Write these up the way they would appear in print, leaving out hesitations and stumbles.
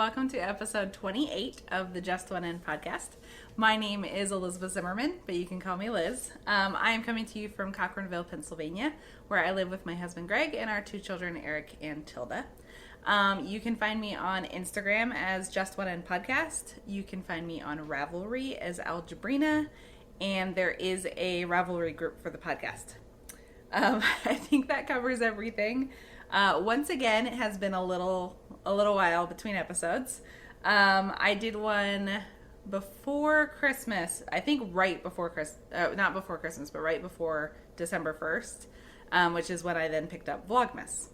welcome to episode 28 of the Just One In podcast. My name is Elizabeth Zimmerman, but you can call me Liz. I am coming to you from Cochranville, Pennsylvania, where I live with my husband Greg and our two children, Eric and Tilda. You can find me on Instagram as Just One In Podcast. You can find me on Ravelry as Algebrina, and there is a Ravelry group for the podcast. I think that covers everything. Once again, it has been a little while between episodes. I did one before Christmas. I think right before Christmas, not before Christmas, but right before December 1st, which is when I then picked up Vlogmas.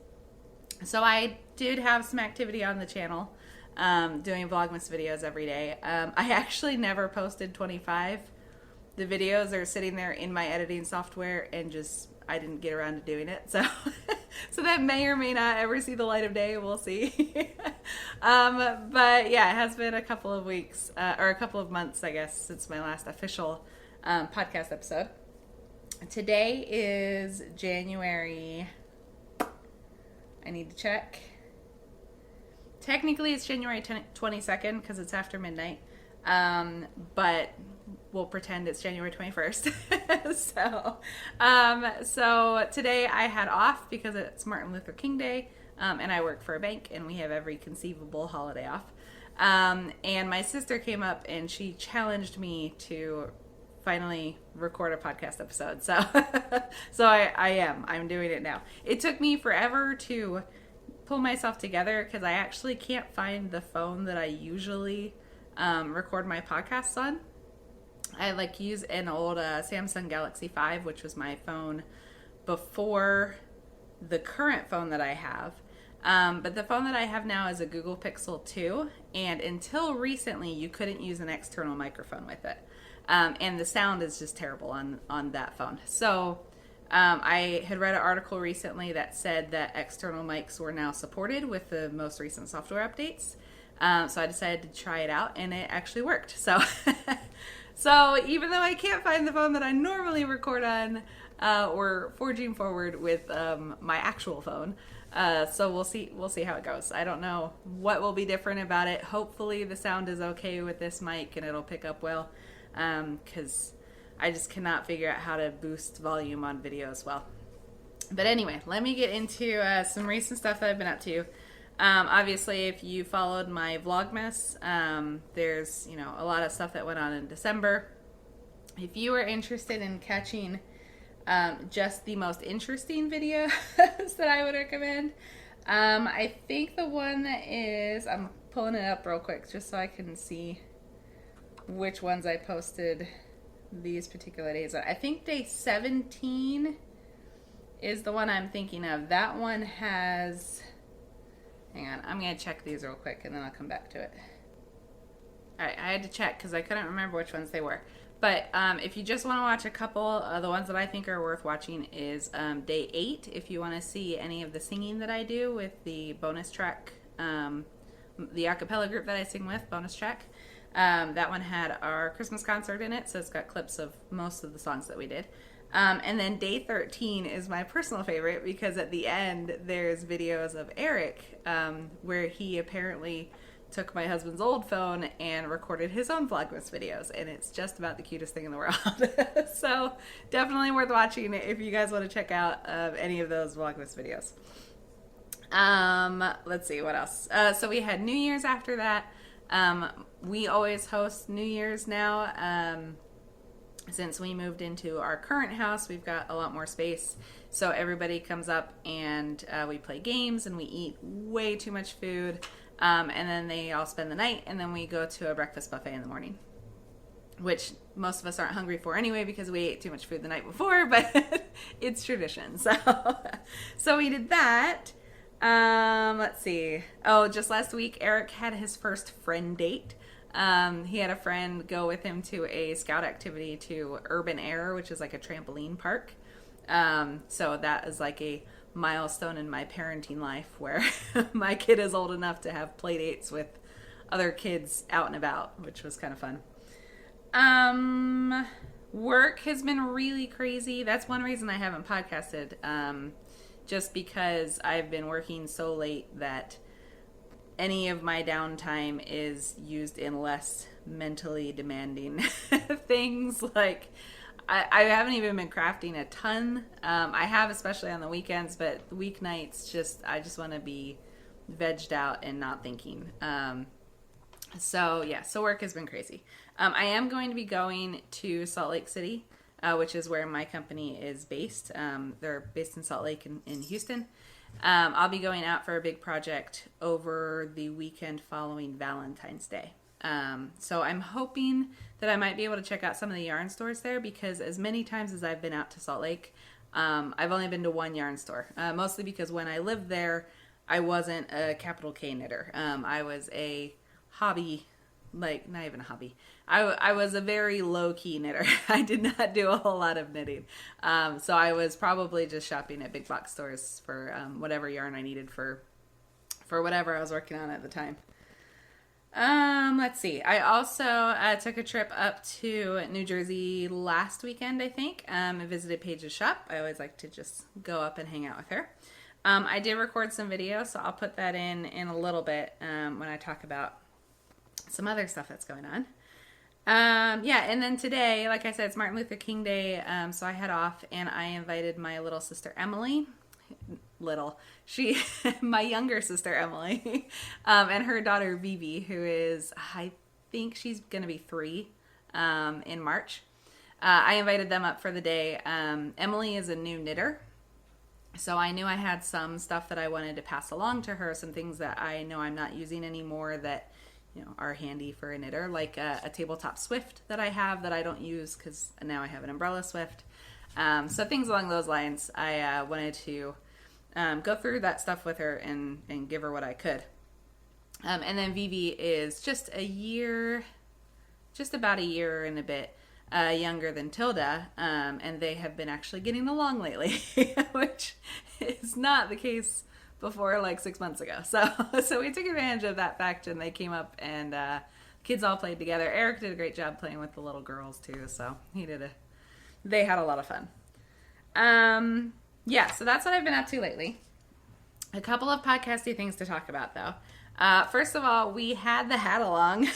So I did have some activity on the channel, doing Vlogmas videos every day. I actually never posted 25. The videos are sitting there in my editing software and I didn't get around to doing it. So that may or may not ever see the light of day. We'll see. But yeah, it has been a couple of weeks, or a couple of months, I guess, since my last official podcast episode. Today is January, I need to check. Technically, it's January 22nd because it's after midnight. But we'll pretend it's January 21st. So today I had off because it's Martin Luther King Day, and I work for a bank and we have every conceivable holiday off. And my sister came up and she challenged me to finally record a podcast episode. So I'm doing it now. It took me forever to pull myself together because I actually can't find the phone that I usually record my podcasts on. I use an old Samsung Galaxy 5, which was my phone before the current phone that I have. But the phone that I have now is a Google Pixel 2, and until recently you couldn't use an external microphone with it. And the sound is just terrible on that phone. So I had read an article recently that said that external mics were now supported with the most recent software updates. So I decided to try it out, and it actually worked. So even though I can't find the phone that I normally record on, we're forging forward with my actual phone. So we'll see how it goes. I don't know what will be different about it. Hopefully the sound is okay with this mic and it'll pick up well, because I just cannot figure out how to boost volume on video as well. But anyway, let me get into some recent stuff that I've been up to. Obviously, if you followed my Vlogmas, there's, a lot of stuff that went on in December. If you are interested in catching just the most interesting videos that I would recommend, I think the one that is, I'm pulling it up real quick just so I can see which ones I posted these particular days. I think day 17 is the one I'm thinking of. That one has... Hang on, I'm going to check these real quick and then I'll come back to it. Alright, I had to check because I couldn't remember which ones they were. But if you just want to watch a couple, the ones that I think are worth watching is day 8. If you want to see any of the singing that I do with the bonus track, the a cappella group that I sing with, bonus track. That one had our Christmas concert in it, so it's got clips of most of the songs that we did. And then day 13 is my personal favorite because at the end there's videos of Eric, where he apparently took my husband's old phone and recorded his own Vlogmas videos, and it's just about the cutest thing in the world. So definitely worth watching if you guys want to check out any of those Vlogmas videos. Let's see what else. So we had New Year's after that. We always host New Year's now. Since we moved into our current house, we've got a lot more space. So everybody comes up and we play games and we eat way too much food. And then they all spend the night and then we go to a breakfast buffet in the morning, which most of us aren't hungry for anyway because we ate too much food the night before, but it's tradition. So we did that. Let's see. Oh, just last week, Eric had his first friend date. He had a friend go with him to a scout activity to Urban Air, which is like a trampoline park. So that is like a milestone in my parenting life where my kid is old enough to have play dates with other kids out and about, which was kind of fun. Work has been really crazy. That's one reason I haven't podcasted. Just because I've been working so late that any of my downtime is used in less mentally demanding things. Like, I haven't even been crafting a ton. I have, especially on the weekends, but weeknights, I just want to be vegged out and not thinking. So work has been crazy. I am going to be going to Salt Lake City, which is where my company is based. They're based in Salt Lake in Houston. I'll be going out for a big project over the weekend following Valentine's Day. So I'm hoping that I might be able to check out some of the yarn stores there, because as many times as I've been out to Salt Lake, I've only been to one yarn store, mostly because when I lived there, I wasn't a capital K knitter. I was a hobby, like, not even a hobby. I was a very low-key knitter. I did not do a whole lot of knitting. So I was probably just shopping at big box stores for whatever yarn I needed for whatever I was working on at the time. Let's see. I also took a trip up to New Jersey last weekend, I think. I visited Paige's shop. I always like to just go up and hang out with her. I did record some video, so I'll put that in a little bit when I talk about some other stuff that's going on. And then today, like I said, it's Martin Luther King Day, so I head off and I invited my little sister Emily. My younger sister Emily, and her daughter Vivi, who is, I think she's going to be 3 in March. I invited them up for the day. Emily is a new knitter, so I knew I had some stuff that I wanted to pass along to her, some things that I know I'm not using anymore that, you know, are handy for a knitter, like a tabletop Swift that I have that I don't use because now I have an umbrella Swift. So things along those lines. I wanted to go through that stuff with her and give her what I could. And then Vivi is just about a year and a bit younger than Tilda, and they have been actually getting along lately, which is not the case before, like 6 months ago. So we took advantage of that fact, and they came up, and kids all played together. Eric did a great job playing with the little girls too, so they had a lot of fun. So that's what I've been up to lately. A couple of podcasty things to talk about, though. First of all, we had the hat along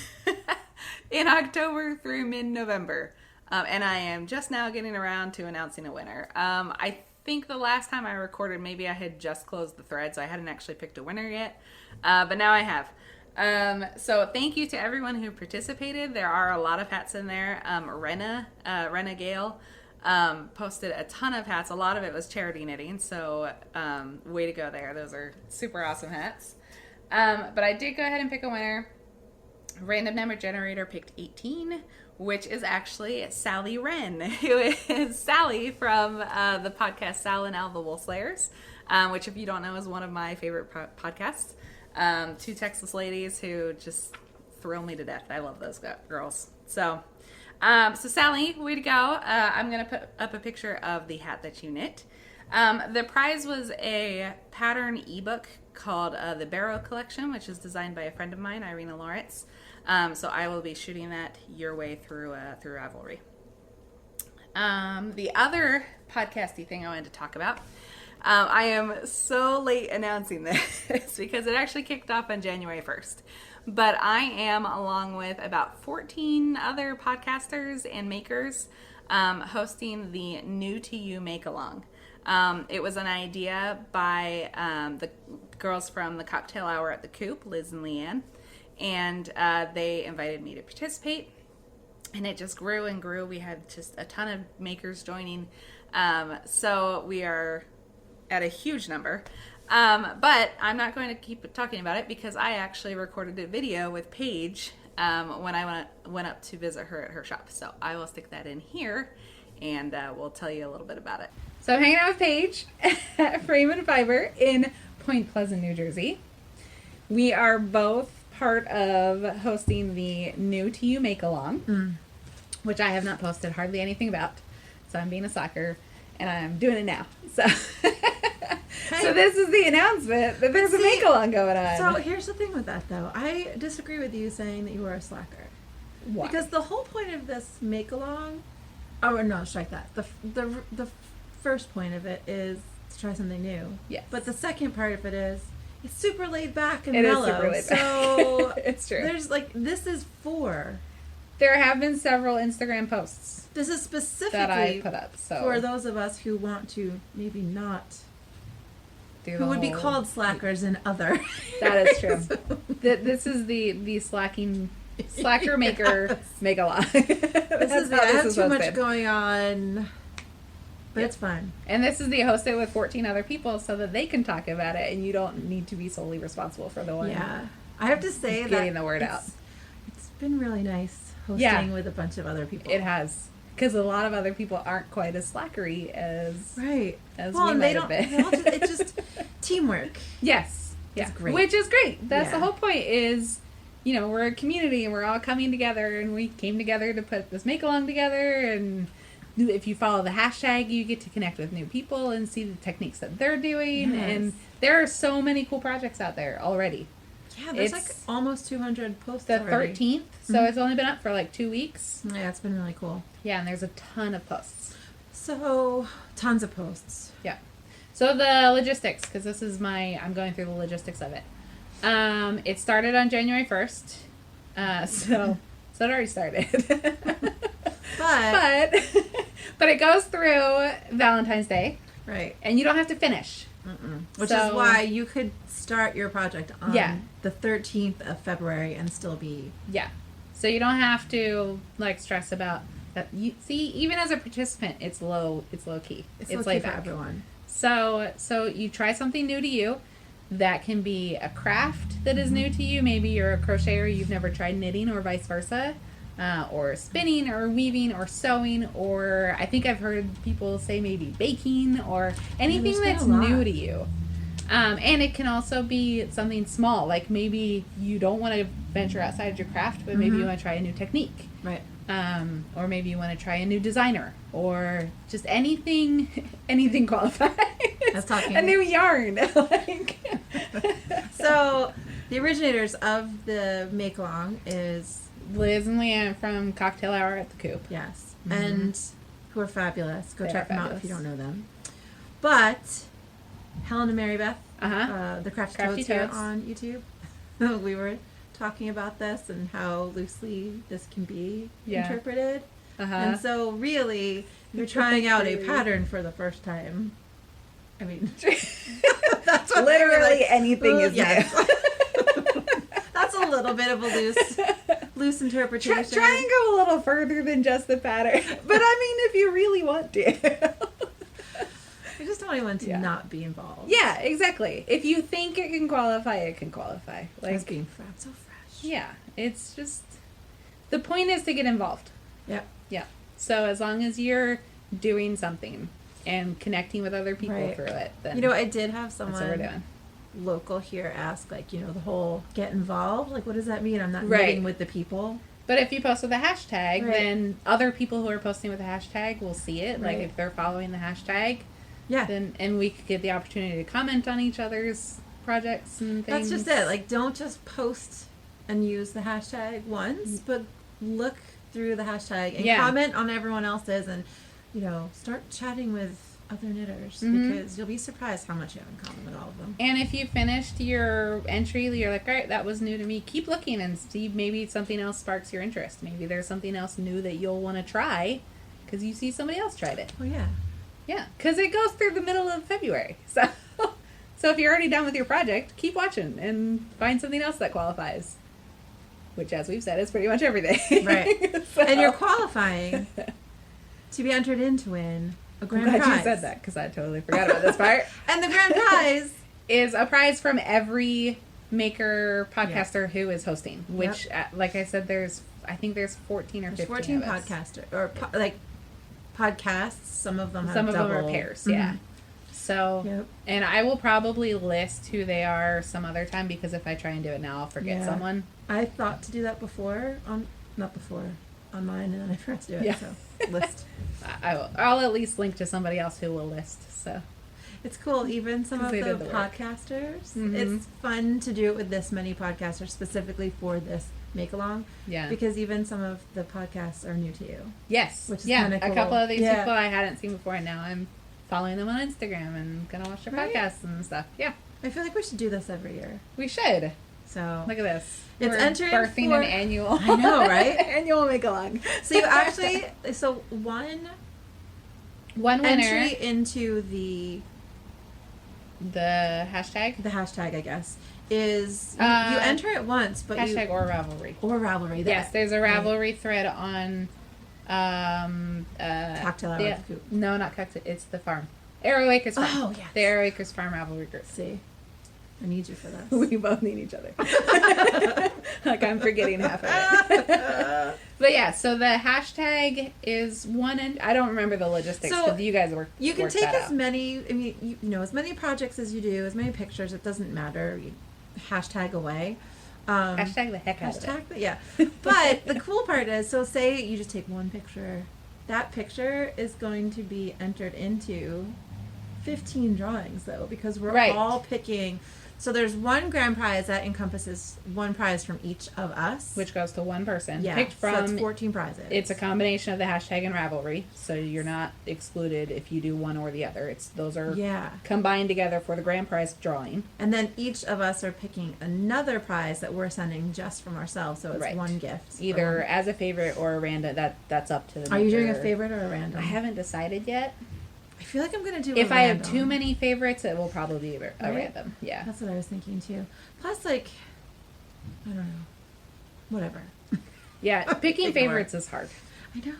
in October through mid-November, and I am just now getting around to announcing a winner. I think the last time I recorded, maybe I had just closed the thread, so I hadn't actually picked a winner yet, but now I have. So thank you to everyone who participated. There are a lot of hats in there. Renna Gale posted a ton of hats. A lot of it was charity knitting, so way to go there. Those are super awesome hats. But I did go ahead and pick a winner. Random number generator picked 18, which is actually Sally Wren, who is Sally from the podcast Sal and Al the Wool Slayers, which, if you don't know, is one of my favorite podcasts. 2 Texas ladies who just thrill me to death. I love those girls. So Sally, way to go. I'm going to put up a picture of the hat that you knit. The prize was a pattern ebook called the Barrow Collection, which is designed by a friend of mine, Irina Lawrence. So I will be shooting that your way through Ravelry. The other podcasty thing I wanted to talk about, I am so late announcing this because it actually kicked off on January 1st. But I am, along with about 14 other podcasters and makers, hosting the New to You Make-Along. It was an idea by the girls from the Cocktail Hour at the Coop, Liz and Leanne, and they invited me to participate, and it just grew and grew. We had just a ton of makers joining, so we are at a huge number. But I'm not going to keep talking about it because I actually recorded a video with Paige when I went up to visit her at her shop. So I will stick that in here, and we'll tell you a little bit about it. So I'm hanging out with Paige at Frame and Fiber in Point Pleasant, New Jersey. We are both part of hosting the New to You Make-Along, which I have not posted hardly anything about. So I'm being a sucker, and I'm doing it now. So... So this is the announcement that there's a make-along going on. So here's the thing with that, though. I disagree with you saying that you were a slacker. Why? Because the whole point of this make-along... Oh, no, strike that. The first point of it is to try something new. Yes. But the second part of it is It's super laid back and It is mellow. super laid back. So It's true. there's like, this is for. There have been several Instagram posts This is specifically that I put up. So for those of us who want to maybe not, do who the would be whole- called slackers in other. That is true. This is the slacker maker make a lot. I have too much going on, but Yep. it's fun. And this is the hosted with 14 other people so that they can talk about it and you don't need to be solely responsible for the one. Yeah, I have to say Getting that the word out. It's been really nice hosting Yeah. with a bunch of other people. It has. Because a lot of other people aren't quite as slackery as Right. as Well, we and might they have don't. been. They all just, it's just teamwork. Yes. Yeah. It's great. Which is great. That's the Yeah. whole point is, you know, we're a community and we're all coming together and we came together to put this make along together, and if you follow the hashtag you get to connect with new people and see the techniques that they're doing. Yes. And there are so many cool projects out there already. Yeah, there's It's like almost 200 posts The already. 13th, so Mhm. it's only been up for like 2 weeks. Yeah, it's been really cool. Yeah, and there's a ton of posts. So, tons of posts. Yeah. So the logistics, because this is I'm going through the logistics of it. It started on January 1st. So it already started. But, but it goes through Valentine's Day, right. and you don't have to finish. Which So- is why you could start your project on Yeah. the 13th of February and still be. Yeah. So you don't have to like stress about that. You see, even as a participant, it's low key. It's laid okay for back. everyone. So you try something new to you. That can be a craft that is new to you. Maybe you're a crocheter, you've never tried knitting, or vice versa, or spinning, or weaving, or sewing, or I think I've heard people say maybe baking, or anything there's been that's a lot. new to you. And it can also be something small, like maybe you don't want to venture outside your craft, but maybe you want to try a new technique. Right. Or maybe you want to try a new designer, or just anything qualified. That's talking. A new yarn. Like. So, the originators of the make along is, Liz and Leanne from Cocktail Hour at the Coop. yes, Mhm. and who are fabulous. Go They check are them out if you fabulous. don't know them. But, Helen and Mary Beth, Uh-huh. the Crafty Crafty Toads here Toads. on YouTube, we were talking about this and how loosely this can be Yeah. interpreted. Uh-huh. And so, really, you're trying out a pattern for the first time. I mean, that's what they were Literally like, anything is yes. That's a little bit of a loose interpretation. Try and go a little further than just the pattern. But I mean, if you really want to. I just don't want anyone to Yeah. not be involved. Yeah, exactly. If you think it can qualify, it can qualify. Like Like, being so fresh. yeah, it's just the point is to get involved. Yep. Yeah. So as long as you're doing something and connecting with other people Right. through it, then You know, I did have that's what we're someone doing. local here ask, like, the whole get involved. Like, what does that mean? I'm not Right. knitting with the people. But if you post with a hashtag, Right. then other people who are posting with a hashtag will see it. Like Right. if they're following the hashtag, Yeah. then and we could get the opportunity to comment on each other's projects and things. That's just it. Like, don't just post and use the hashtag once, but look through the hashtag and Yeah. comment on everyone else's, and start chatting with other knitters, Mhm. because you'll be surprised how much you have in common with all of them. And if you finished your entry, you're like, all right, that was new to me. Keep looking and see maybe something else sparks your interest. Maybe there's something else new that you'll want to try because you see somebody else tried it. Oh yeah. Yeah, because it goes through the middle of February. So if you're already done with your project, keep watching and find something else that qualifies. Which, as we've said, is pretty much everything. Right. So- And you're qualifying to be entered in to win a I'm grand glad prize. you said that because I totally forgot about this part. And the grand prize Is a prize from every maker podcaster who is hosting. Which, like I said, I think there's 14 or 15 there's 14 of us. podcaster or podcasts. Some of them have Some of them are double. pairs, Mhm. yeah. So, Yep. and I will probably list who they are some other time because if I try and do it now, I'll forget Yeah. someone. I thought to do that before not before on mine, and then I forgot to do it. Yeah. So list. I'll at least link to somebody else who will list. So, It's cool. Even some 'Cause of they the did the work. podcasters. Mhm. It's fun to do it with this many podcasters specifically for this make along, yeah. because even some of the podcasts are new to you. Yes. Which is yeah. kinda A cool. couple of these Yeah. people I hadn't seen before, and now I'm following them on Instagram and gonna watch their Right. podcasts and stuff. Yeah. I feel like we should do this every year. We should. So Look at this. It's We're entering birthing for... an annual. I know, right? Annual make-along. So you actually... So one winner. Entry into the hashtag? The hashtag, I guess, is... You enter it once, but hashtag or Ravelry. Or Ravelry. Yes, there's a Ravelry thread on... Cocktail Hour with the Coop. No, not Cocktail. It's the farm. Arrow Acres Farm. Oh, yes. The Arrow Acres Farm Ravelry group. See? I need you for this. We both need each other. Like I'm forgetting half of it. But yeah, so the hashtag is one, and I don't remember the logistics because you guys work. You can work take that as out. many. I mean, as many projects as you do, as many pictures. It doesn't matter. You hashtag away. Hashtag the heck out of it. Yeah. But the cool part is, so say you just take one picture. That picture is going to be entered into 15 drawings, though, because we're all picking. So there's one grand prize that encompasses one prize from each of us. Which goes to one person. Yeah, Picked from, so that's 14 prizes. It's a combination of the hashtag and Ravelry, so you're not excluded if you do one or the other. Those are combined together for the grand prize drawing. And then each of us are picking another prize that we're sending just from ourselves, so it's one gift. Either as a favorite or a random. That's up to the Are you doing a favorite or a random? I haven't decided yet. I feel like I'm going to do If a I random. have too many favorites, it will probably be a random. Yeah. That's what I was thinking, too. Plus, like, I don't know. Whatever. Yeah, picking favorites is hard. I know.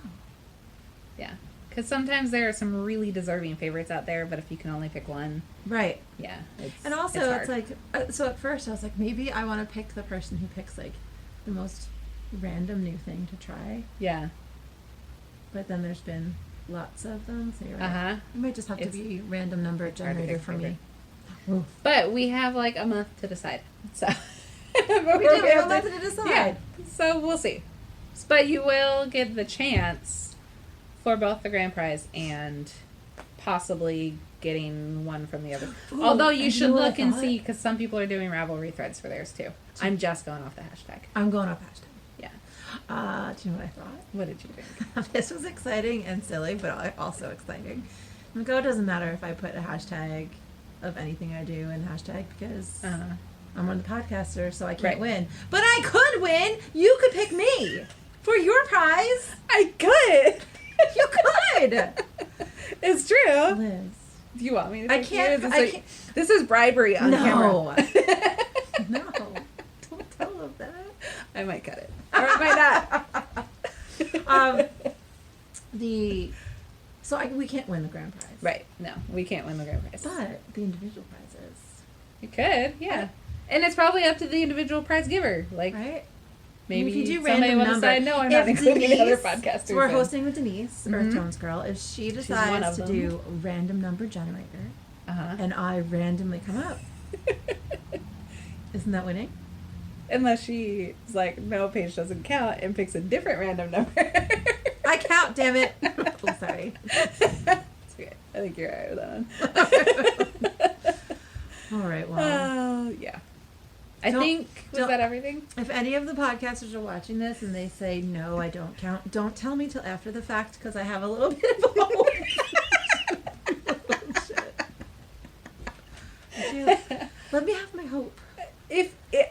Yeah. Because sometimes there are some really deserving favorites out there, but if you can only pick one. Right. Yeah. And also, it's like, so at first I was like, maybe I want to pick the person who picks, like, the most random new thing to try. Yeah. But then there's been lots of them, so you're right. Uh-huh. It might just have to be random number generator for me. Oof. But we have like a month to decide. So we do have a month to decide. Yeah. So we'll see. But you will get the chance for both the grand prize and possibly getting one from the other. Ooh, although you should look and see, because some people are doing Ravelry threads for theirs too. I'm just going off the hashtag. I'm going off hashtag. Yeah. Do you know what I thought? What did you think? This was exciting and silly, but also exciting. I'm like, oh, it doesn't matter if I put a hashtag of anything I do in hashtag because I'm one of the podcasters, so I can't win. But I could win. You could pick me for your prize. I could. You could. It's true. Liz. Do you want me to I pick can't. you? I can't. This is bribery on camera. No. Don't tell them that. I might cut it. Or I might not. We can't win the grand prize. Right. No, we can't win the grand prize. But the individual prizes. You could, yeah. Right. And it's probably up to the individual prize giver. Like, right? Maybe if you do somebody will decide, no, I'm not including Denise, other podcasters. So we're hosting with Denise, Earth Tones Girl. If she decides to do random number generator, and I randomly come up, isn't that winning? Unless she's like, no, Paige doesn't count, and picks a different random number. I count, damn it. Oh, sorry. It's okay. I think you're right with that one. All right, well. Yeah. Was that everything? If any of the podcasters are watching this and they say, no, I don't count, don't tell me till after the fact because I have a little bit of hope. Let me have my hope.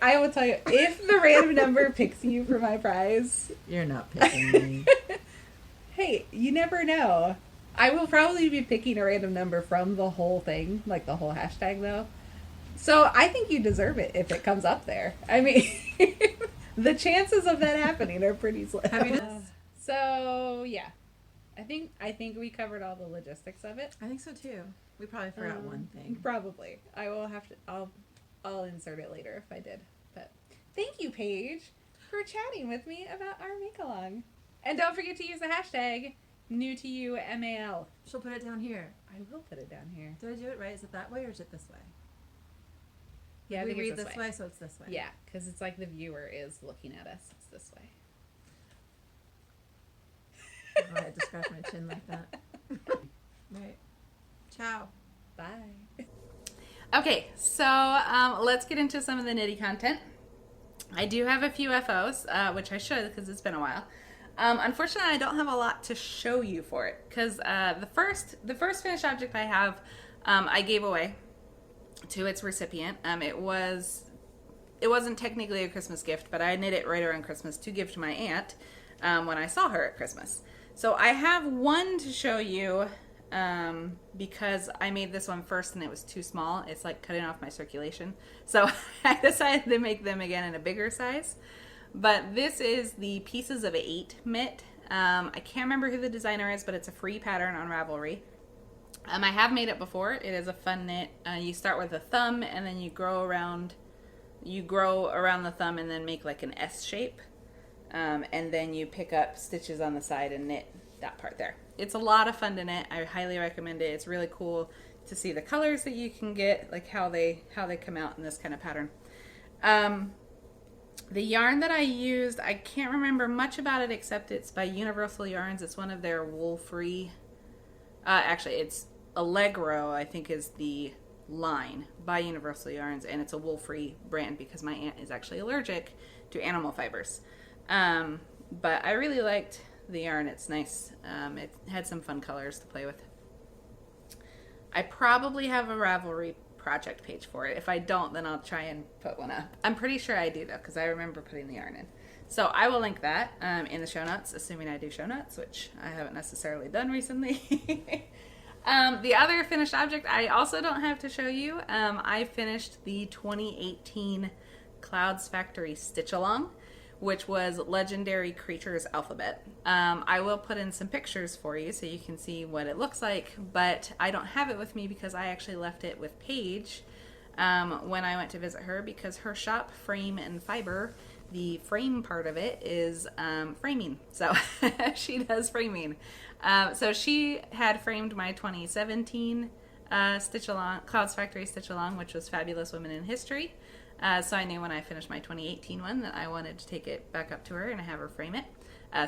I will tell you, if the random number picks you for my prize, you're not picking me. Hey, you never know. I will probably be picking a random number from the whole thing, like the whole hashtag, though. So I think you deserve it if it comes up there. I mean, the chances of that happening are pretty slim. So yeah, I think we covered all the logistics of it. I think so too. We probably forgot one thing. Probably. I will have to. I'll insert it later if I did. But thank you, Paige, for chatting with me about our make-along. And don't forget to use the hashtag #NewToYouMAL. She'll put it down here. I will put it down here. Did I do it right? Is it that way or is it this way? Yeah, we read this way, so it's this way. Yeah, because it's like the viewer is looking at us. It's this way. Oh, I had to scratch my chin like that. Right. Ciao. Bye. Okay, so let's get into some of the nitty content. I do have a few FOs, which I should because it's been a while. Unfortunately, I don't have a lot to show you for it because the first finished object I have, I gave away. to its recipient. It wasn't technically a Christmas gift, but I knit it right around Christmas to give to my aunt when I saw her at Christmas. So I have one to show you because I made this one first and it was too small. It's like cutting off my circulation. So I decided to make them again in a bigger size. But this is the Pieces of 8 mitt. I can't remember who the designer is, but it's a free pattern on Ravelry. I have made it before. It is a fun knit. You start with a thumb and then you grow around the thumb and then make like an S shape. And then you pick up stitches on the side and knit that part there. It's a lot of fun to knit. I highly recommend it. It's really cool to see the colors that you can get, like how they come out in this kind of pattern. The yarn that I used, I can't remember much about it except it's by Universal Yarns. It's one of their wool-free, actually it's Allegro, I think is the line by Universal Yarns, and it's a wool-free brand because my aunt is actually allergic to animal fibers. But I really liked the yarn. It's nice. It had some fun colors to play with. I probably have a Ravelry project page for it. If I don't, then I'll try and put one up. I'm pretty sure I do though, because I remember putting the yarn in. So I will link that in the show notes, assuming I do show notes, which I haven't necessarily done recently. The other finished object I also don't have to show you. I finished the 2018 Clouds Factory Stitch Along, which was Legendary Creatures Alphabet. I will put in some pictures for you so you can see what it looks like, but I don't have it with me because I actually left it with Paige when I went to visit her, because her shop, Frame and Fiber, the frame part of it is framing. So she does framing. So she had framed my 2017 Stitch Along, Clouds Factory Stitch Along, which was Fabulous Women in History. So I knew when I finished my 2018 one that I wanted to take it back up to her and have her frame it.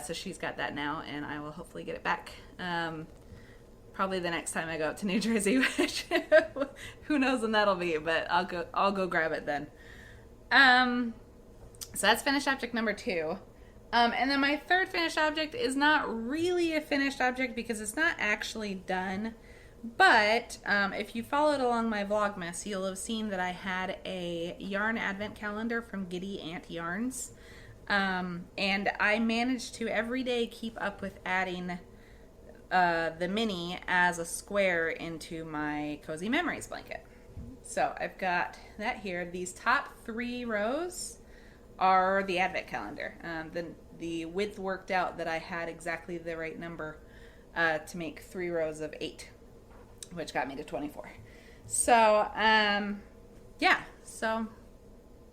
So she's got that now, and I will hopefully get it back probably the next time I go up to New Jersey, which who knows when that'll be, but I'll go grab it then. So that's finished object number 2. And then my third finished object is not really a finished object because it's not actually done. But if you followed along my Vlogmas, you'll have seen that I had a yarn advent calendar from Giddy Ant Yarns. And I managed to every day keep up with adding the mini as a square into my Cozy Memories blanket. So I've got that here. These top 3 rows are the advent calendar. The width worked out that I had exactly the right number to make 3 rows of 8. Which got me to 24. So, yeah, so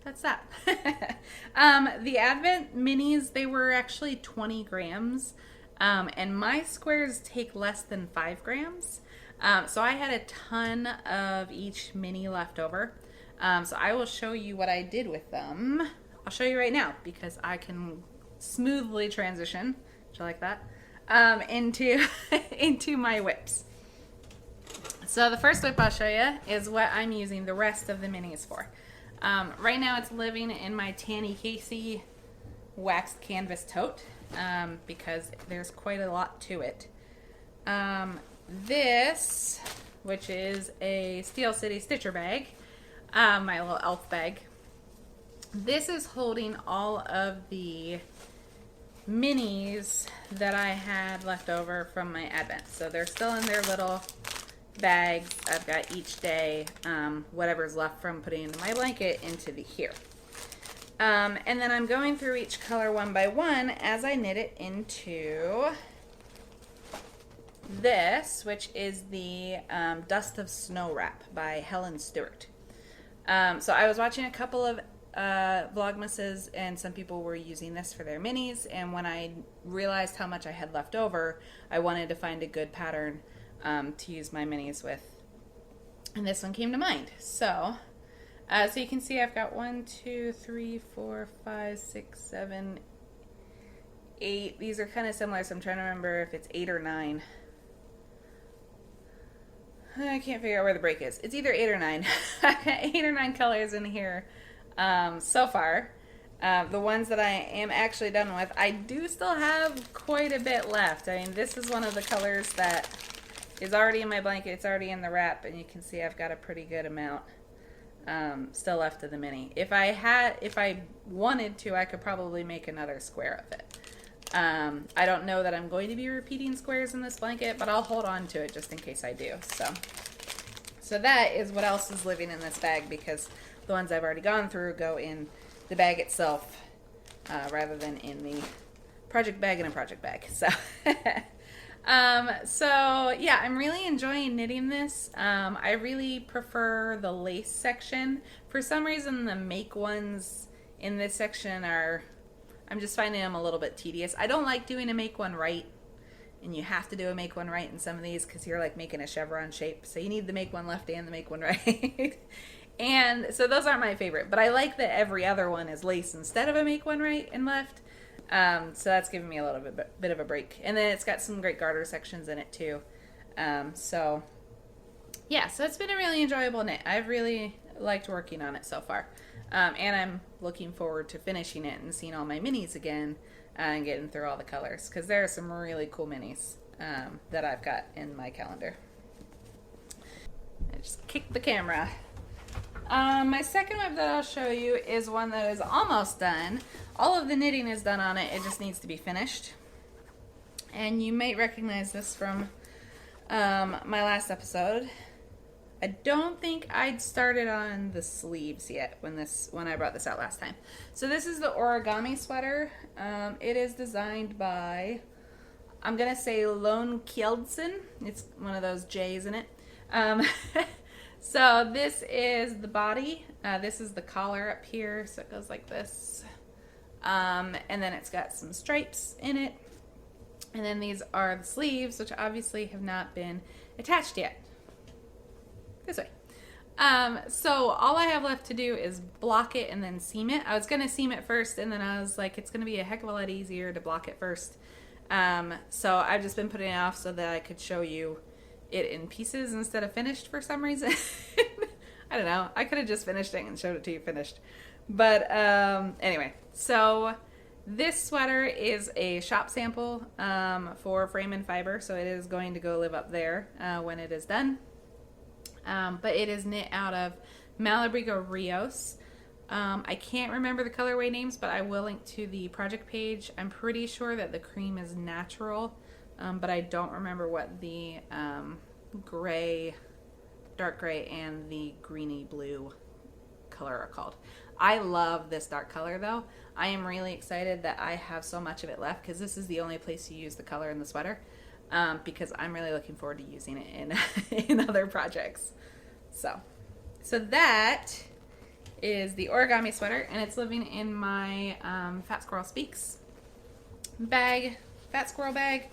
that's that. The Advent minis, they were actually 20 grams, and my squares take less than 5 grams. So I had a ton of each mini left over. So I will show you what I did with them. I'll show you right now because I can smoothly transition, which I like that, into my whips. So the first whip I'll show you is what I'm using the rest of the minis for. Right now it's living in my Tanny Casey waxed canvas tote because there's quite a lot to it. This, which is a Steel City Stitcher bag, my little elf bag, this is holding all of the minis that I had left over from my Advent. So they're still in their little bags. I've got each day whatever's left from putting into my blanket into here. And then I'm going through each color one by one as I knit it into this, which is the Dust of Snow Wrap by Helen Stewart. So I was watching a couple of Vlogmases, and some people were using this for their minis, and when I realized how much I had left over, I wanted to find a good pattern to use my minis with, and this one came to mind. So you can see I've got 1, 2, 3, 4, 5, 6, 7, 8. These are kind of similar, so I'm trying to remember if it's 8 or 9. I can't figure out where the break is. It's either 8 or 9. I've got 8 or 9 colors in here so far. The ones that I am actually done with, I do still have quite a bit left. I mean, this is one of the colors that is already in my blanket. It's already in the wrap, and you can see I've got a pretty good amount still left of the mini. If I wanted to, I could probably make another square of it. I don't know that I'm going to be repeating squares in this blanket, but I'll hold on to it just in case I do. So that is what else is living in this bag, because the ones I've already gone through go in the bag itself rather than in the project bag in a project bag. So, so yeah, I'm really enjoying knitting this. I really prefer the lace section. For some reason, the make ones in this section I'm just finding them a little bit tedious. I don't like doing a make one right. And you have to do a make one right in some of these because you're like making a chevron shape. So you need the make one left and the make one right. And so those aren't my favorite. But I like that every other one is lace instead of a make one right and left. So that's giving me a little bit of a break. And then it's got some great garter sections in it too. So yeah, so it's been a really enjoyable knit. I've really liked working on it so far. And I'm looking forward to finishing it and seeing all my minis again. And getting through all the colors, because there are some really cool minis that I've got in my calendar. I just kicked the camera. My second web that I'll show you is one that is almost done. All of the knitting is done on it. It just needs to be finished. And you may recognize this from my last episode. I don't think I'd started on the sleeves yet when I brought this out last time. So this is the origami sweater. It is designed by, I'm gonna say Lone Kjeldsen. It's one of those J's in it. So this is the body. This is the collar up here. So it goes like this. And then it's got some stripes in it. And then these are the sleeves, which obviously have not been attached yet. This way. So all I have left to do is block it and then seam it. I was going to seam it first, and then I was like, it's going to be a heck of a lot easier to block it first. So I've just been putting it off so that I could show you it in pieces instead of finished for some reason. I don't know. I could have just finished it and showed it to you finished. But anyway, so this sweater is a shop sample for Frame and Fiber, so it is going to go live up there when it is done. But it is knit out of Malabrigo Rios. I can't remember the colorway names, but I will link to the project page. I'm pretty sure that the cream is natural, but I don't remember what the gray, dark gray, and the greeny blue color are called. I love this dark color though. I am really excited that I have so much of it left, because this is the only place you use the color in the sweater. Because I'm really looking forward to using it in other projects. So that is the origami sweater, and it's living in my Fat Squirrel Speaks bag, Fat Squirrel bag.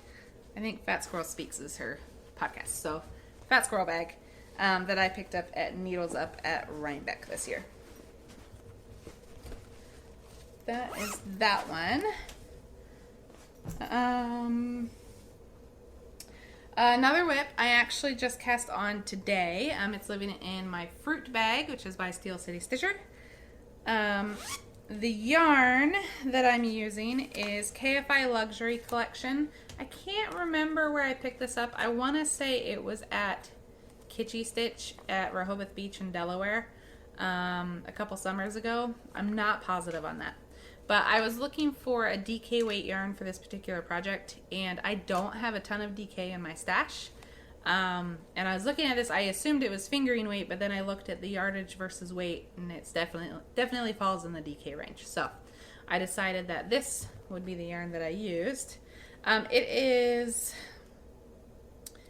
I think Fat Squirrel Speaks is her podcast. So Fat Squirrel bag that I picked up at Needles Up at Rhinebeck this year. That is that one. Another whip I actually just cast on today. It's living in my fruit bag, which is by Steel City Stitcher. The yarn that I'm using is KFI Luxury Collection. I can't remember where I picked this up. I want to say it was at Kitschy Stitch at Rehoboth Beach in Delaware a couple summers ago. I'm not positive on that. But I was looking for a DK weight yarn for this particular project, and I don't have a ton of DK in my stash. And I was looking at this, I assumed it was fingering weight, but then I looked at the yardage versus weight, and it's definitely falls in the DK range. So I decided that this would be the yarn that I used. It is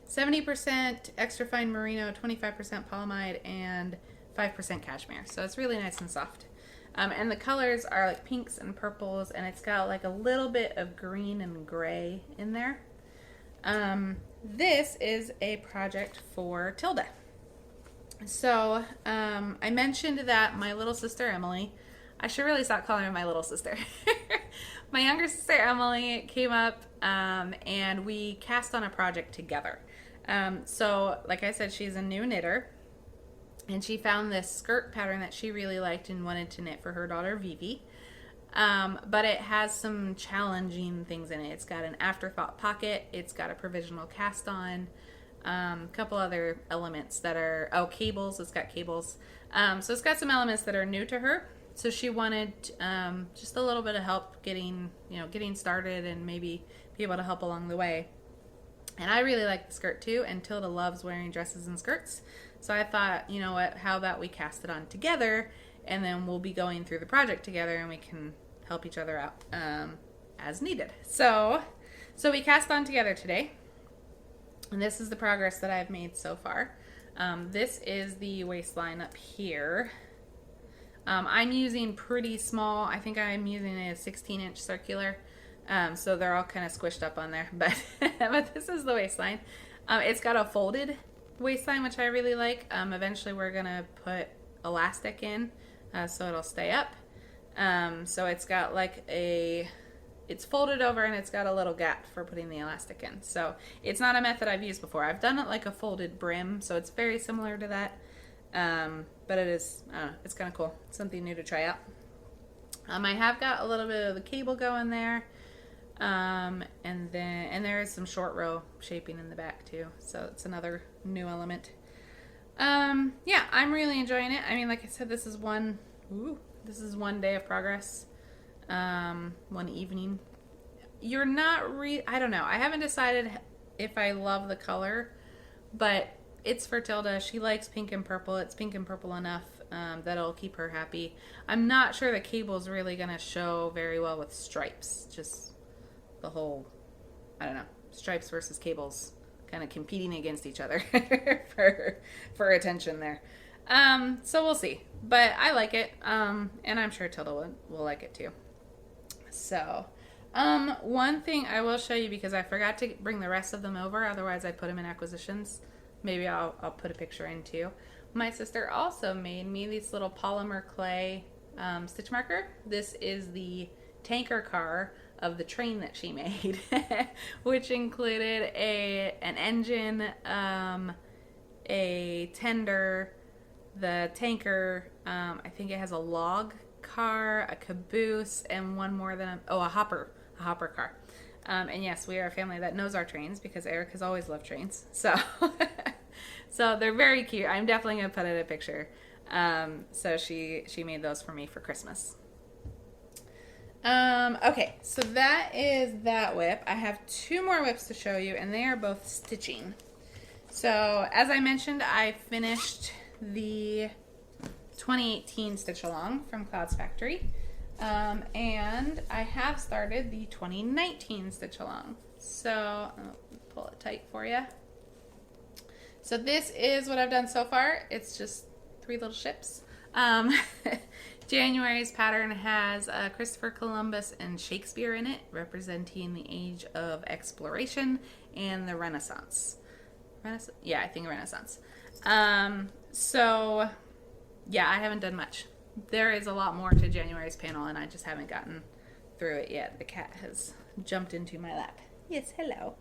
70% extra fine merino, 25% polyamide, and 5% cashmere. So it's really nice and soft. And the colors are like pinks and purples, and it's got like a little bit of green and gray in there. This is a project for Tilda. So I mentioned that my little sister Emily, I should really stop calling her my little sister. My younger sister Emily came up and we cast on a project together. So like I said, she's a new knitter. And she found this skirt pattern that she really liked and wanted to knit for her daughter Vivi. But it has some challenging things in it. It's got an afterthought pocket. It's got a provisional cast on. couple other elements that are, cables. It's got cables. So it's got some elements that are new to her. So she wanted just a little bit of help getting started and maybe be able to help along the way. And I really like the skirt too, and Tilda loves wearing dresses and skirts. So I thought, you know what, how about we cast it on together, and then we'll be going through the project together and we can help each other out as needed. So we cast on together today. And this is the progress that I've made so far. This is the waistline up here. I'm using pretty small. I think I'm using a 16-inch circular. So they're all kind of squished up on there. But this is the waistline. It's got a folded waistline, which I really like. Eventually we're going to put elastic in so it'll stay up. So it's got it's folded over and it's got a little gap for putting the elastic in. So it's not a method I've used before. I've done it like a folded brim, so it's very similar to that. But it's kind of cool. It's something new to try out. I have got a little bit of the cable going there. And there is some short row shaping in the back too. So it's another new element. Yeah, I'm really enjoying it. I mean, like I said, this is one day of progress. One evening. You're not I don't know. I haven't decided if I love the color, but it's for Tilda. She likes pink and purple. It's pink and purple enough that'll keep her happy. I'm not sure the cable's really going to show very well with stripes. Just the whole, I don't know, stripes versus cables kind of competing against each other for attention there. So we'll see. But I like it, and I'm sure Tilda will like it too. So, one thing I will show you, because I forgot to bring the rest of them over, otherwise I'd put them in acquisitions. Maybe I'll put a picture in too. My sister also made me this little polymer clay stitch marker. This is the tanker car of the train that she made, which included an engine, a tender, the tanker, I think it has a log car, a caboose, and one more than a hopper car. And yes, we are a family that knows our trains because Eric has always loved trains. So so they're very cute. I'm definitely going to put in a picture. So she made those for me for Christmas. Okay, so that is that whip. I have two more whips to show you, and they are both stitching. So as I mentioned, I finished the 2018 stitch along from Clouds Factory, and I have started the 2019 stitch along. So I'll pull it tight for you. So this is what I've done so far. It's just 3 little ships. January's pattern has Christopher Columbus and Shakespeare in it, representing the age of exploration and the Renaissance. Yeah, I think Renaissance. So yeah, I haven't done much. There is a lot more to January's panel, and I just haven't gotten through it yet. The cat has jumped into my lap. Yes, hello.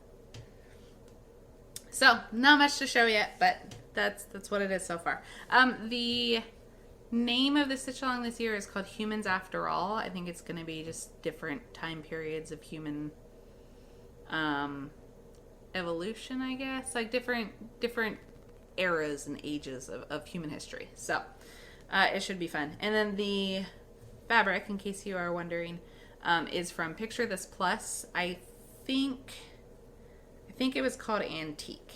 So, not much to show yet, but that's what it is so far. The name of the stitch along this year is called Humans After All. I think it's going to be just different time periods of human evolution, I guess. Like different eras and ages of human history. So, it should be fun. And then the fabric, in case you are wondering, is from Picture This Plus. I think it was called Antique.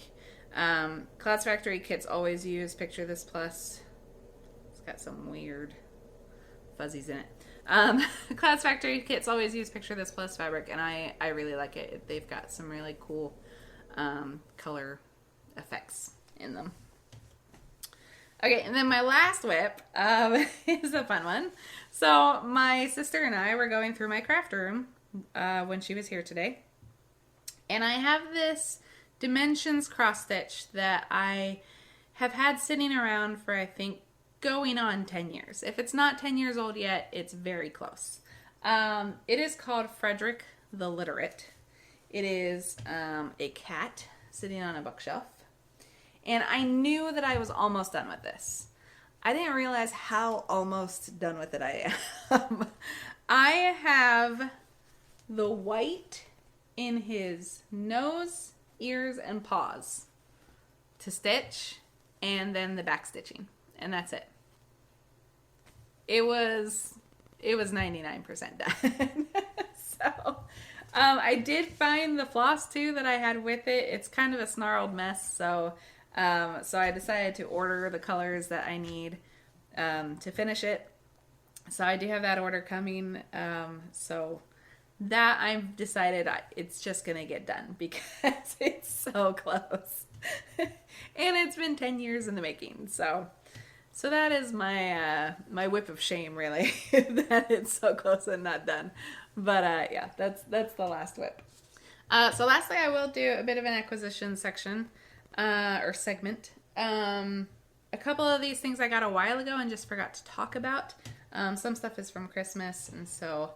Clouds Factory kits always use Picture This Plus. It's got some weird fuzzies in it. Clouds Factory kits always use Picture This Plus fabric, and I really like it. They've got some really cool color effects in them. Okay, and then my last whip is a fun one. So my sister and I were going through my craft room when she was here today. And I have this Dimensions cross stitch that I have had sitting around for, I think, going on 10 years. If it's not 10 years old yet, it's very close. It is called Frederick the Literate. It is a cat sitting on a bookshelf. And I knew that I was almost done with this. I didn't realize how almost done with it I am. I have the white in his nose, ears, and paws. to stitch and then the back stitching, and that's it. It was 99% done. So I did find the floss too that I had with it. It's kind of a snarled mess, so I decided to order the colors that I need to finish it. So I do have that order coming. So that I've decided it's just gonna get done because it's so close, and it's been 10 years in the making. So that is my my whip of shame, really, that it's so close and not done. But yeah, that's the last whip. So lastly, I will do a bit of an acquisition section or segment. A couple of these things I got a while ago and just forgot to talk about. Some stuff is from Christmas, and so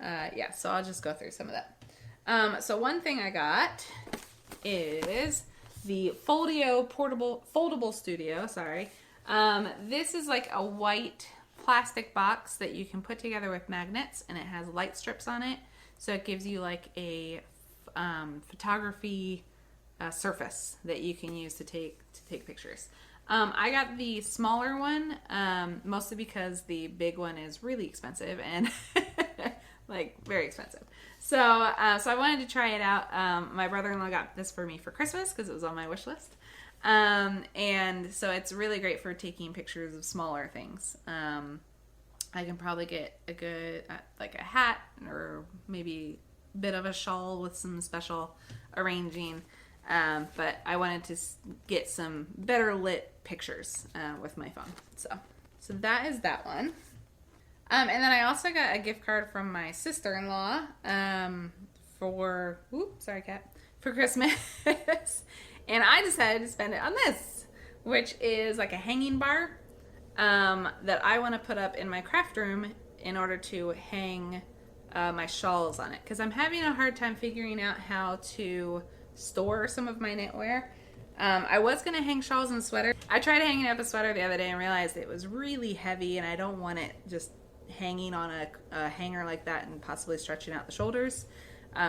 yeah, so I'll just go through some of that. So one thing I got is the Foldable Studio. Sorry. This is like a white plastic box that you can put together with magnets, and it has light strips on it, so it gives you like a photography surface that you can use to take pictures. I got the smaller one, mostly because the big one is really expensive and like very expensive. So I wanted to try it out. My brother-in-law got this for me for Christmas because it was on my wish list. And so it's really great for taking pictures of smaller things. I can probably get a good, like a hat or maybe a bit of a shawl with some special arranging. But I wanted to get some better lit pictures with my phone. So that is that one. And then I also got a gift card from my sister-in-law for Christmas. And I decided to spend it on this, which is like a hanging bar that I want to put up in my craft room in order to hang my shawls on it. Because I'm having a hard time figuring out how to store some of my knitwear. I was going to hang shawls and sweaters. I tried hanging up a sweater the other day and realized it was really heavy, and I don't want it just hanging on a hanger like that and possibly stretching out the shoulders.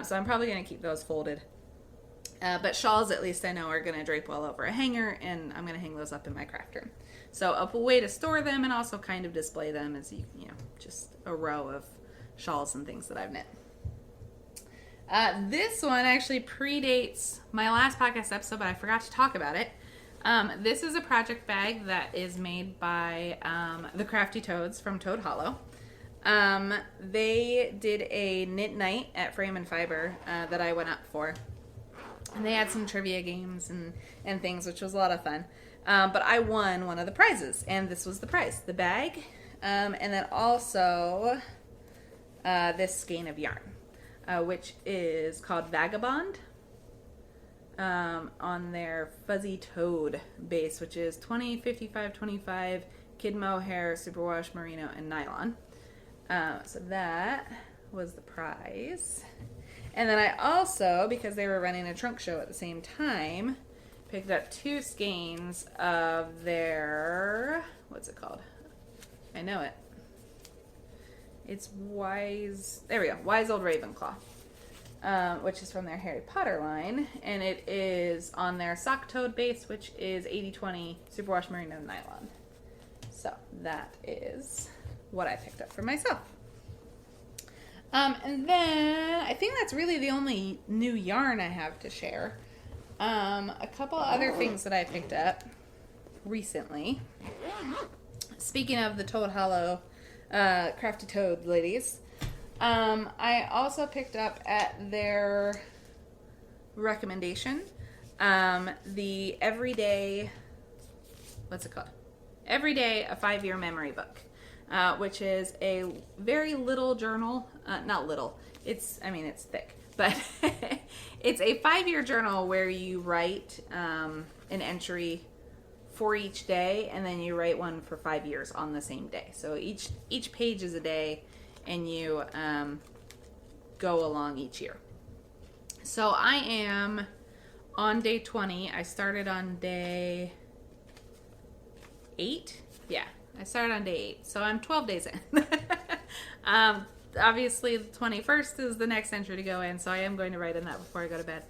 So I'm probably going to keep those folded. But shawls, at least I know, are going to drape well over a hanger, and I'm going to hang those up in my craft room. So a way to store them and also kind of display them is, you know, just a row of shawls and things that I've knit. This one actually predates my last podcast episode, but I forgot to talk about it. This is a project bag that is made by the Crafty Toads from Toad Hollow. They did a knit night at Frame and Fiber that I went up for. And they had some trivia games and things, which was a lot of fun. But I won one of the prizes, and this was the prize, the bag, and then also this skein of yarn, which is called Vagabond, on their Fuzzy Toad base, which is 20, 55, 25, kid mohair, superwash, merino, and nylon. So that was the prize. And then I also, because they were running a trunk show at the same time, picked up 2 skeins of their, what's it called? I know it. It's Wise Old Ravenclaw, which is from their Harry Potter line. And it is on their Sock Toad base, which is 80/20 superwash merino nylon. So that is what I picked up for myself. And then I think that's really the only new yarn I have to share. A couple other things that I picked up recently. Speaking of the Toad Hollow Crafty Toad ladies, I also picked up at their recommendation the Everyday, what's it called? Everyday, a 5-year memory book. Which is a very little journal. Not little. It's thick. But it's a 5-year journal where you write an entry for each day, and then you write one for 5 years on the same day. So each page is a day, and you go along each year. So I am on day 20. I started on day 8. Yeah. I started on day 8, so I'm 12 days in. Obviously, the 21st is the next entry to go in, so I am going to write in that before I go to bed.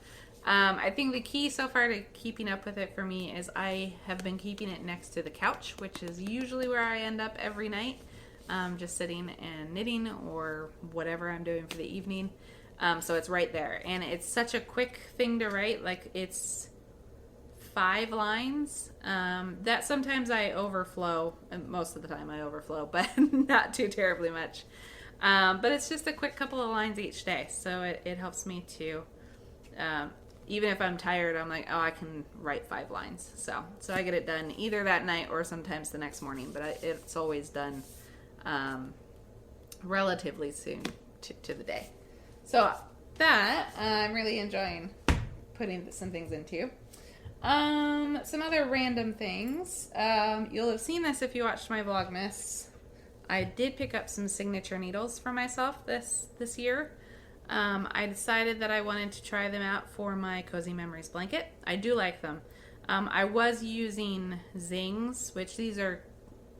I think the key so far to keeping up with it for me is I have been keeping it next to the couch, which is usually where I end up every night, just sitting and knitting or whatever I'm doing for the evening. So it's right there, and it's such a quick thing to write. Like, it's 5 lines. That sometimes I overflow, and most of the time I overflow, but not too terribly much. But it's just a quick couple of lines each day, so it helps me to, even if I'm tired, I'm like, oh, I can write 5 lines. So I get it done either that night or sometimes the next morning, but it's always done relatively soon to the day. So that I'm really enjoying putting some things into. Some other random things. You'll have seen this if you watched my Vlogmas. I did pick up some signature needles for myself this year. I decided that I wanted to try them out for my Cozy Memories blanket. I do like them. I was using Zings, which these are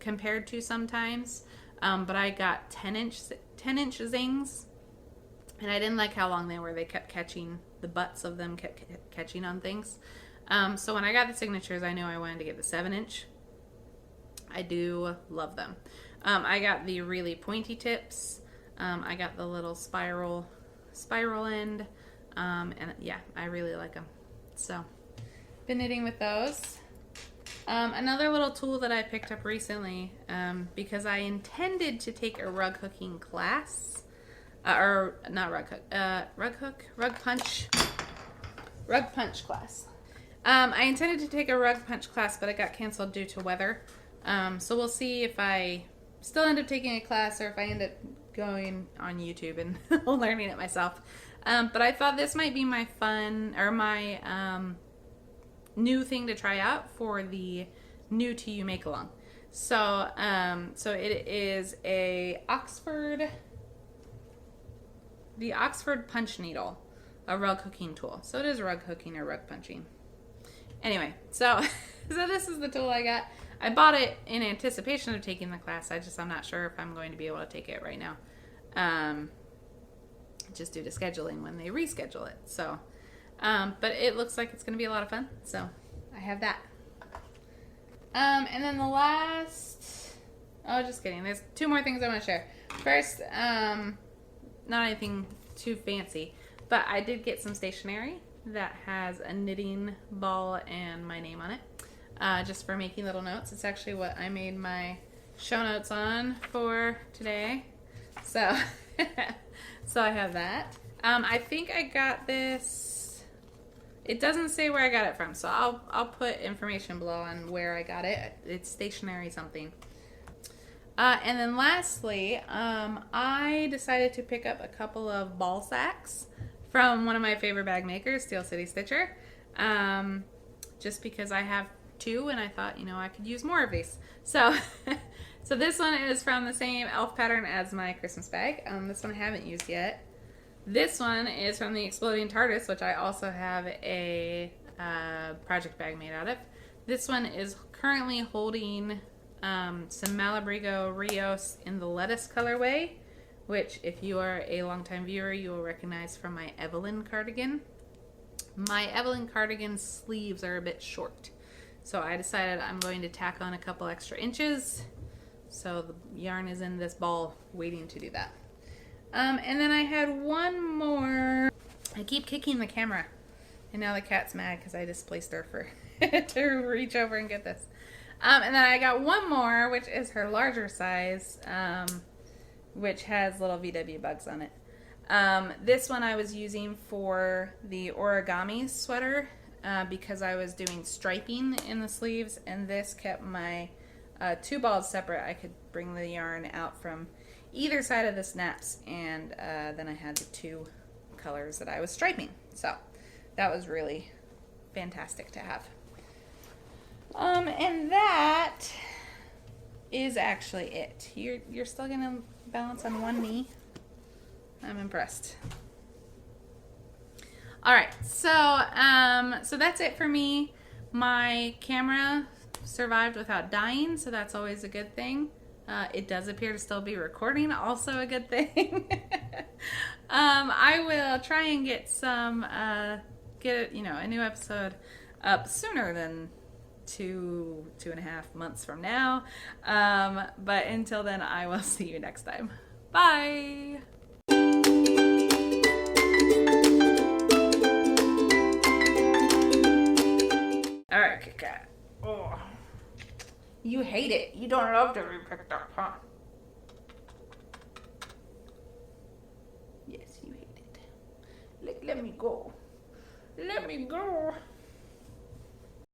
compared to sometimes, but I got 10-inch Zings, and I didn't like how long they were. They kept catching, the butts of them kept catching on things. So when I got the signatures, I knew I wanted to get the 7-inch. I do love them. I got the really pointy tips. I got the little spiral end. And yeah, I really like them. So, been knitting with those. Another little tool that I picked up recently, because I intended to take a rug hooking class. Or not rug hook, rug punch class. I intended to take a rug punch class, but it got canceled due to weather. So we'll see if I still end up taking a class or if I end up going on YouTube and learning it myself. But I thought this might be my new thing to try out for the new to you make along. So it is the Oxford punch needle, a rug hooking tool. So it is rug hooking or rug punching. Anyway, so this is the tool I got. I bought it in anticipation of taking the class. I'm not sure if I'm going to be able to take it right now. Just due to scheduling when they reschedule it. So, but it looks like it's going to be a lot of fun. So I have that. And then the last, just kidding. There's 2 more things I want to share. First, not anything too fancy, but I did get some stationery that has a knitting ball and my name on it, just for making little notes. It's actually what I made my show notes on for today. So, so I have that. I think I got this. It doesn't say where I got it from, so I'll put information below on where I got it. It's stationery something. And then lastly, I decided to pick up a couple of ball sacks from one of my favorite bag makers, Steel City Stitcher, just because I have 2 and I thought, I could use more of these. So, so this one is from the same elf pattern as my Christmas bag. This one I haven't used yet. This one is from the Exploding TARDIS, which I also have a project bag made out of. This one is currently holding some Malabrigo Rios in the lettuce colorway, which if you are a longtime viewer, you will recognize from my Evelyn cardigan. My Evelyn cardigan sleeves are a bit short, so I decided I'm going to tack on a couple extra inches, so the yarn is in this ball waiting to do that. And then I had one more. I keep kicking the camera, and now the cat's mad because I displaced her for to reach over and get this. And then I got one more, which is her larger size, which has little VW bugs on it. This one I was using for the origami sweater because I was doing striping in the sleeves, and this kept my 2 balls separate. I could bring the yarn out from either side of the snaps, and then I had the 2 colors that I was striping. So that was really fantastic to have. And that is actually it. You're still gonna balance on one knee. I'm impressed. All right, so that's it for me. My camera survived without dying, so that's always a good thing. It does appear to still be recording, also a good thing. I will try and get some get, a new episode up sooner than 2.5 months from now. But until then, I will see you next time. Bye. All right, Kit Kat. Oh, you hate it. You don't love to be picked up, huh? Yes, you hate it. Let me go. Let me go.